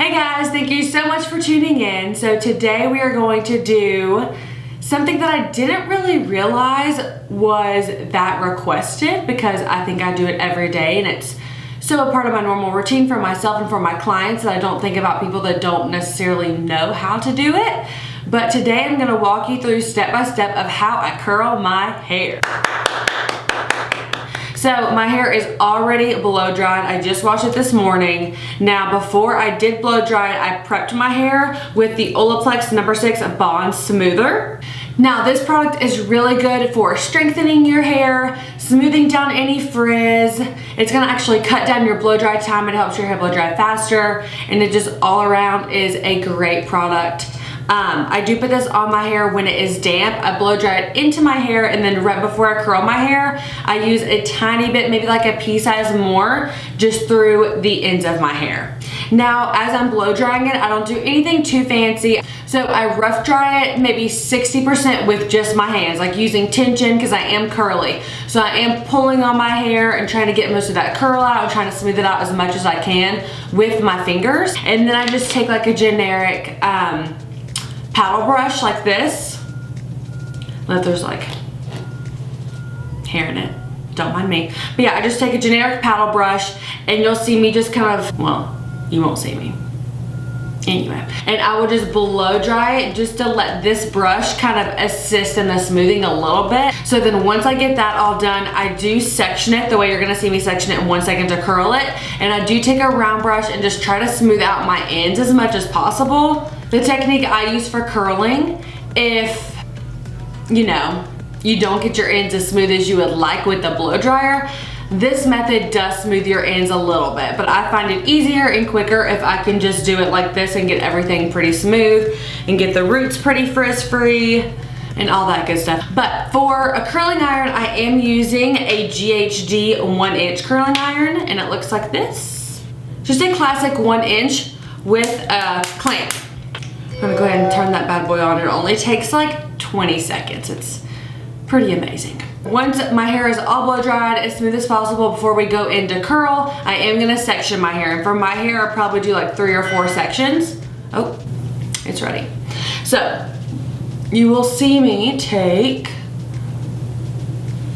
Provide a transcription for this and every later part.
Hey guys, thank you so much for tuning in. So today we are going to do something that I didn't really realize was that requested, because I think I do it every day and it's so a part of my normal routine for myself and for my clients that I don't think about people that don't necessarily know how to do it. But today I'm gonna walk you through step by step of how I curl my hair. So my hair is already blow dried. I just washed it this morning. Now before I did blow dry it, I prepped my hair with the Olaplex No. 6 Bond Smoother. Now this product is really good for strengthening your hair, smoothing down any frizz. It's gonna actually cut down your blow dry time. It helps your hair blow dry faster, and it just all around is a great product. I do put this on my hair when it is damp. I blow dry it into my hair, and then right before I curl my hair, I use a tiny bit, maybe like a pea size more, just through the ends of my hair. Now, as I'm blow drying it, I don't do anything too fancy. So I rough dry it maybe 60% with just my hands, like using tension, because I am curly. So I am pulling on my hair and trying to get most of that curl out and trying to smooth it out as much as I can with my fingers. And then I just take like a generic paddle brush like this. Let there's like hair in it, don't mind me. But yeah, I just take a generic paddle brush and you'll see me just kind of, well, you won't see me. Anyway, and I will just blow dry it just to let this brush kind of assist in the smoothing a little bit. So then once I get that all done, I do section it the way you're gonna see me section it in 1 second to curl it. And I do take a round brush and just try to smooth out my ends as much as possible. The technique I use for curling, if you know, you don't get your ends as smooth as you would like with the blow dryer, this method does smooth your ends a little bit, but I find it easier and quicker if I can just do it like this and get everything pretty smooth and get the roots pretty frizz-free and all that good stuff. But for a curling iron, I am using a GHD 1-inch curling iron, and it looks like this. Just a classic 1-inch with a clamp. I'm gonna go ahead and turn that bad boy on. It only takes like 20 seconds. It's pretty amazing. Once my hair is all blow dried as smooth as possible before we go into curl, I am gonna section my hair. And for my hair, I'll probably do like 3 or 4 sections. Oh, it's ready. So you will see me take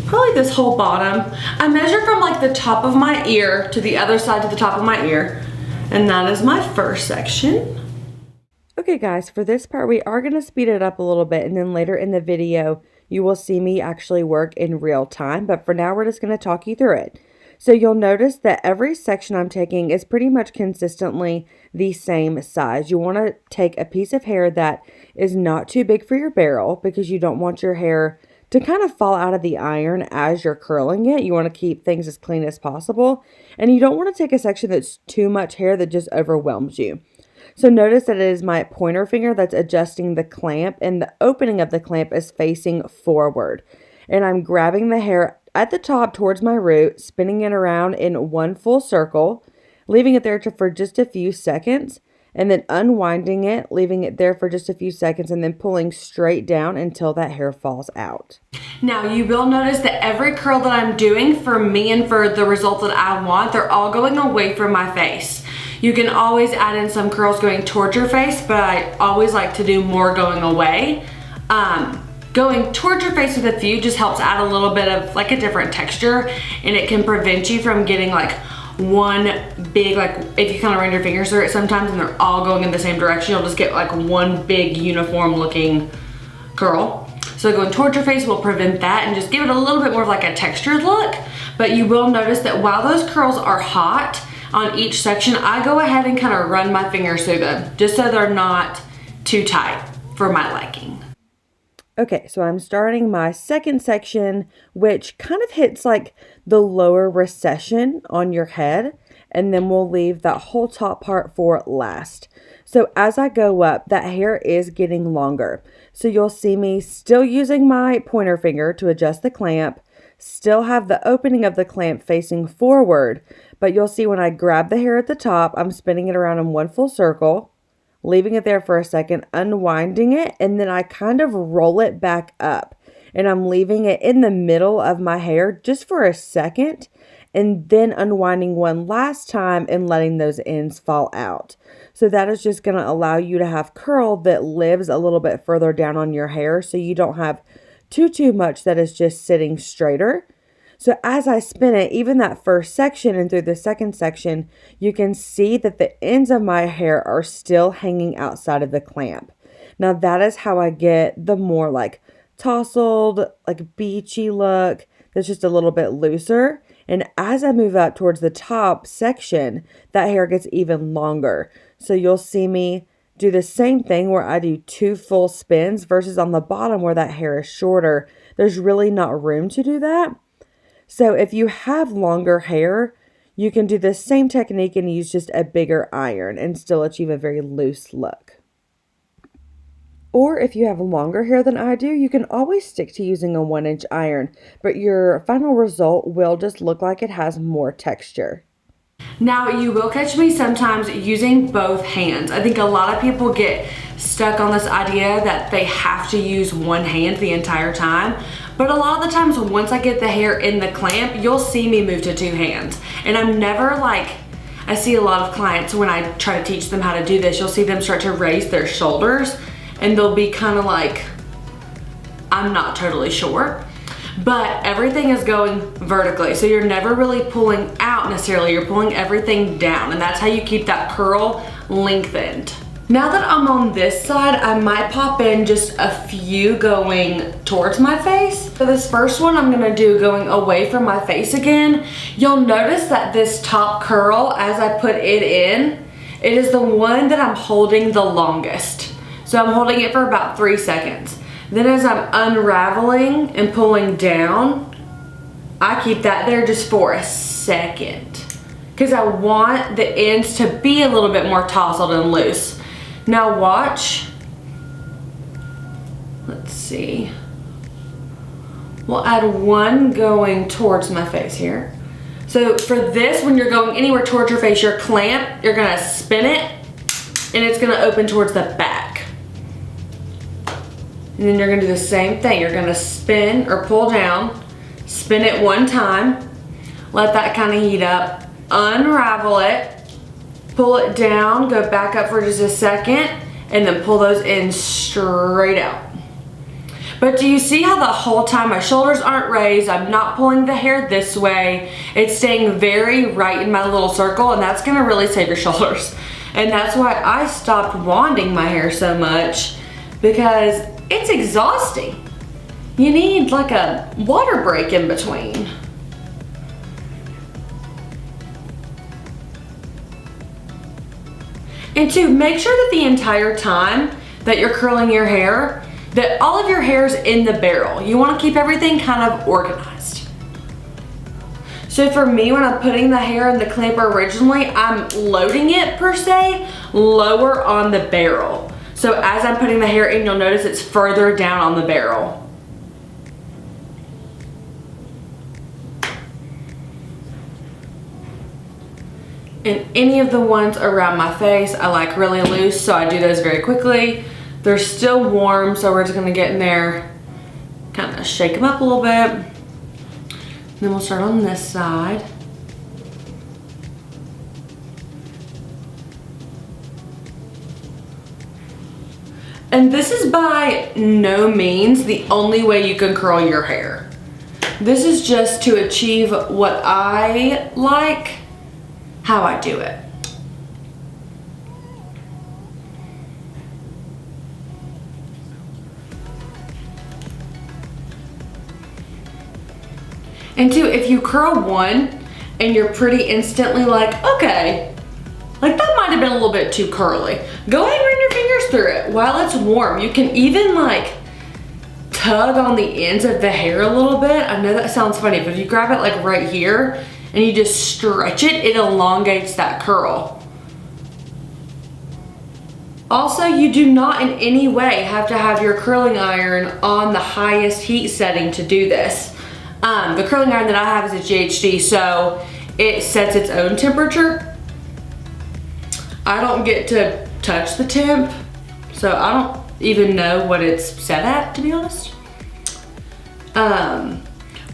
probably this whole bottom. I measure from like the top of my ear to the other side to the top of my ear. And that is my first section. Okay guys, for this part we are going to speed it up a little bit, and then later in the video you will see me actually work in real time, but for now we're just going to talk you through it. So you'll notice that every section I'm taking is pretty much consistently the same size. You want to take a piece of hair that is not too big for your barrel, because you don't want your hair to kind of fall out of the iron as you're curling it. You want to keep things as clean as possible, and you don't want to take a section that's too much hair that just overwhelms you. So notice that it is my pointer finger that's adjusting the clamp, and the opening of the clamp is facing forward. And I'm grabbing the hair at the top towards my root, spinning it around in one full circle, leaving it there for just a few seconds, and then unwinding it, leaving it there for just a few seconds, and then pulling straight down until that hair falls out. Now you will notice that every curl that I'm doing for me and for the result that I want, they're all going away from my face. You can always add in some curls going towards your face, but I always like to do more going away. Going towards your face with a few just helps add a little bit of like a different texture, and it can prevent you from getting like one big, like if you kind of run your fingers through it sometimes and they're all going in the same direction, you'll just get like one big uniform looking curl. So going towards your face will prevent that and just give it a little bit more of like a textured look. But you will notice that while those curls are hot on each section, I go ahead and kind of run my fingers through them just so they're not too tight for my liking. Okay, so I'm starting my second section, which kind of hits like the lower recession on your head, and then we'll leave that whole top part for last. So as I go up, that hair is getting longer. So you'll see me still using my pointer finger to adjust the clamp, still have the opening of the clamp facing forward, but you'll see when I grab the hair at the top, I'm spinning it around in one full circle, leaving it there for a second, unwinding it, and then I kind of roll it back up. And I'm leaving it in the middle of my hair just for a second, and then unwinding one last time and letting those ends fall out. So that is just going to allow you to have curl that lives a little bit further down on your hair, so you don't have too much that is just sitting straighter. So as I spin it, even that first section and through the second section, you can see that the ends of my hair are still hanging outside of the clamp. Now that is how I get the more like tousled, like beachy look that's just a little bit looser. And as I move up towards the top section, that hair gets even longer. So you'll see me do the same thing where I do 2 full spins versus on the bottom where that hair is shorter. There's really not room to do that. So if you have longer hair, you can do the same technique and use just a bigger iron and still achieve a very loose look. Or if you have longer hair than I do, you can always stick to using a 1-inch iron, but your final result will just look like it has more texture. Now, you will catch me sometimes using both hands. I think a lot of people get stuck on this idea that they have to use one hand the entire time. But a lot of the times, once I get the hair in the clamp, you'll see me move to 2 hands. And I'm never like, I see a lot of clients when I try to teach them how to do this, you'll see them start to raise their shoulders and they'll be kind of like, I'm not totally sure. But everything is going vertically, so you're never really pulling out necessarily, you're pulling everything down, and that's how you keep that curl lengthened. Now that I'm on this side, I might pop in just a few going towards my face. For this first one, I'm gonna do going away from my face again. You'll notice that this top curl, as I put it in, it is the one that I'm holding the longest. So I'm holding it for about 3 seconds. Then as I'm unraveling and pulling down, I keep that there just for a second because I want the ends to be a little bit more tousled and loose. Now watch. Let's see. We'll add one going towards my face here. So for this, when you're going anywhere towards your face, your clamp, you're gonna spin it and it's gonna open towards the back. And then you're gonna do the same thing. You're gonna spin or pull down, spin it one time, let that kind of heat up, unravel it, pull it down, go back up for just a second, and then pull those in straight out. But do you see how the whole time my shoulders aren't raised, I'm not pulling the hair this way, it's staying very right in my little circle, and that's gonna really save your shoulders. And that's why I stopped wanding my hair so much, because it's exhausting. You need like a water break in between. And 2, make sure that the entire time that you're curling your hair, that all of your hair's in the barrel. You wanna keep everything kind of organized. So for me, when I'm putting the hair in the clamper originally, I'm loading it per se, lower on the barrel. So as I'm putting the hair in, you'll notice it's further down on the barrel. And any of the ones around my face, I like really loose, so I do those very quickly. They're still warm, so we're just gonna get in there, kind of shake them up a little bit. And then we'll start on this side. And this is by no means the only way you can curl your hair. This is just to achieve what I like, how I do it. And 2, if you curl one and you're pretty instantly like, okay, like that might have been a little bit too curly, go ahead and run your fingers through it while it's warm. You can even like tug on the ends of the hair a little bit. I know that sounds funny, but if you grab it like right here and you just stretch it, it elongates that curl. Also, you do not in any way have to have your curling iron on the highest heat setting to do this. The curling iron that I have is a GHD, so it sets its own temperature. I don't get to touch the temp, so I don't even know what it's set at, to be honest.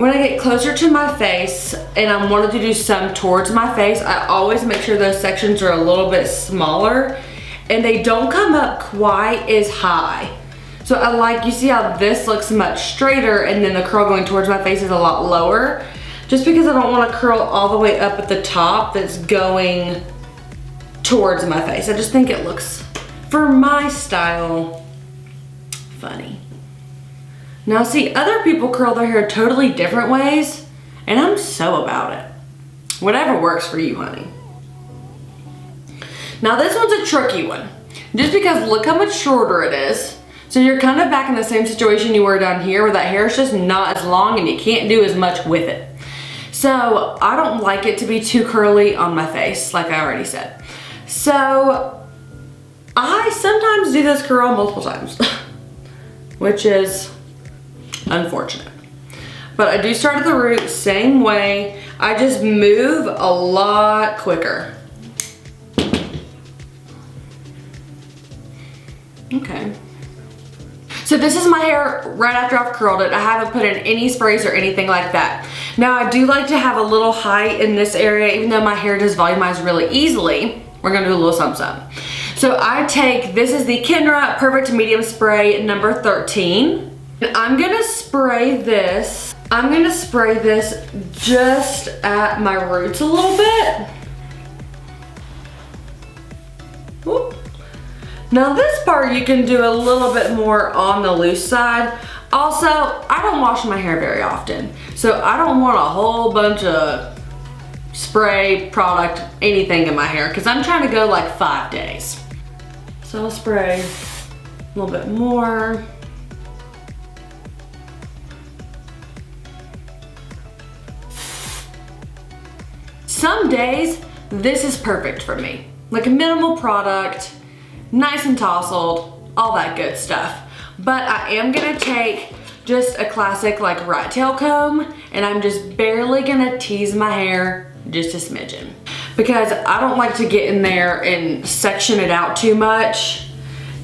When I get closer to my face and I'm wanting to do some towards my face, I always make sure those sections are a little bit smaller and they don't come up quite as high. So I like, you see how this looks much straighter and then the curl going towards my face is a lot lower, just because I don't want to curl all the way up at the top that's going towards my face. I just think it looks, for my style, funny. Now see, other people curl their hair totally different ways, and I'm so about it. Whatever works for you, honey. Now this one's a tricky one, just because look how much shorter it is. So you're kind of back in the same situation you were down here where that hair is just not as long and you can't do as much with it. So I don't like it to be too curly on my face, like I already said. So I sometimes do this curl multiple times, which is unfortunate. But I do start at the root, same way. I just move a lot quicker. Okay. So this is my hair right after I've curled it. I haven't put in any sprays or anything like that. Now I do like to have a little height in this area, even though my hair does volumize really easily. We're gonna do a little something. So I take, this is the Kenra Perfect Medium Spray number 13. And I'm gonna spray this. I'm gonna spray this just at my roots a little bit. Whoop. Now this part you can do a little bit more on the loose side. Also, I don't wash my hair very often, so I don't want a whole bunch of spray, product, anything in my hair, because I'm trying to go like 5 days. So I'll spray a little bit more. Some days, this is perfect for me. Like a minimal product, nice and tousled, all that good stuff. But I am gonna take just a classic like rat tail comb and I'm just barely gonna tease my hair just a smidgen. Because I don't like to get in there and section it out too much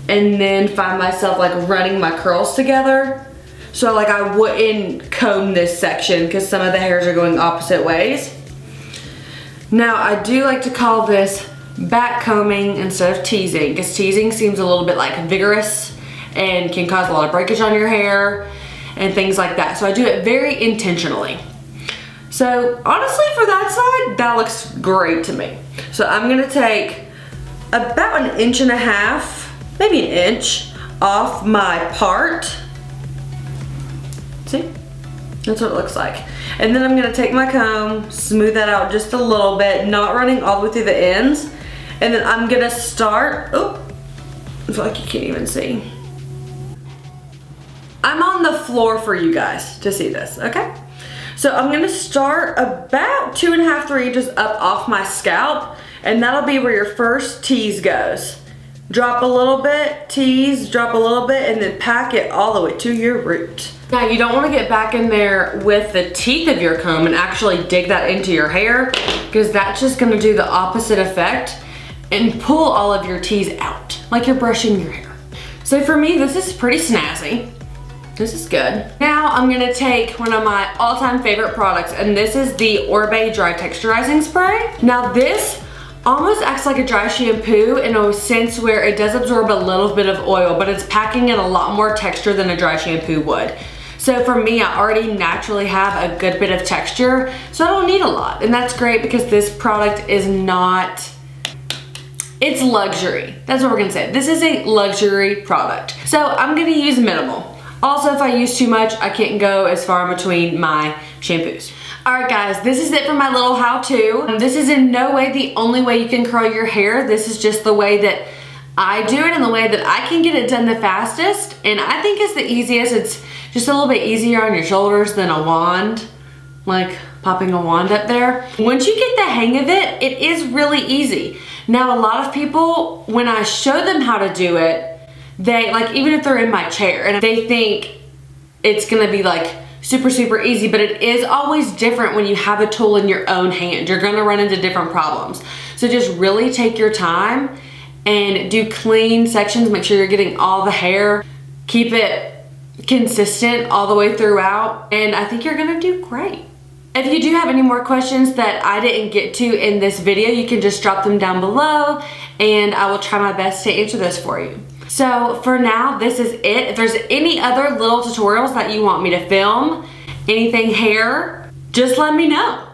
and then find myself like running my curls together. So like I wouldn't comb this section because some of the hairs are going opposite ways. Now I do like to call this back combing instead of teasing, because teasing seems a little bit like vigorous and can cause a lot of breakage on your hair and things like that. So I do it very intentionally. So honestly, for that side, that looks great to me. So I'm gonna take about 1.5 inches, maybe 1 inch off my part. See? That's what it looks like. And then I'm gonna take my comb, smooth that out just a little bit, not running all the way through the ends. And then I'm gonna start, oh, I feel like you can't even see. I'm on the floor for you guys to see this, okay? So I'm gonna start about 2.5, 3 inches up off my scalp, and that'll be where your first tease goes. Drop a little bit, tease, drop a little bit, and then pack it all the way to your root. Now you don't wanna get back in there with the teeth of your comb and actually dig that into your hair, because that's just gonna do the opposite effect and pull all of your tease out, like you're brushing your hair. So for me, this is pretty snazzy. This is good. Now I'm gonna take one of my all-time favorite products, and this is the Oribe Dry Texturizing Spray. Now this almost acts like a dry shampoo in a sense where it does absorb a little bit of oil, but it's packing in a lot more texture than a dry shampoo would. So for me, I already naturally have a good bit of texture, so I don't need a lot. And that's great because this product is not, it's luxury. That's what we're gonna say. This is a luxury product. So I'm gonna use minimal. Also, if I use too much, I can't go as far in between my shampoos. All right, guys, this is it for my little how-to. This is in no way the only way you can curl your hair. This is just the way that I do it and the way that I can get it done the fastest. And I think it's the easiest. It's just a little bit easier on your shoulders than a wand, like popping a wand up there. Once you get the hang of it, it is really easy. Now, a lot of people, when I show them how to do it, they, like, even if they're in my chair and they think it's gonna be like super, super easy, but it is always different when you have a tool in your own hand. You're gonna run into different problems. So just really take your time and do clean sections. Make sure you're getting all the hair. Keep it consistent all the way throughout, and I think you're gonna do great. If you do have any more questions that I didn't get to in this video, you can just drop them down below and I will try my best to answer those for you. So for now, this is it. If there's any other little tutorials that you want me to film, anything hair, just let me know.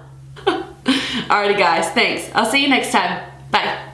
Alrighty guys, thanks. I'll see you next time. Bye.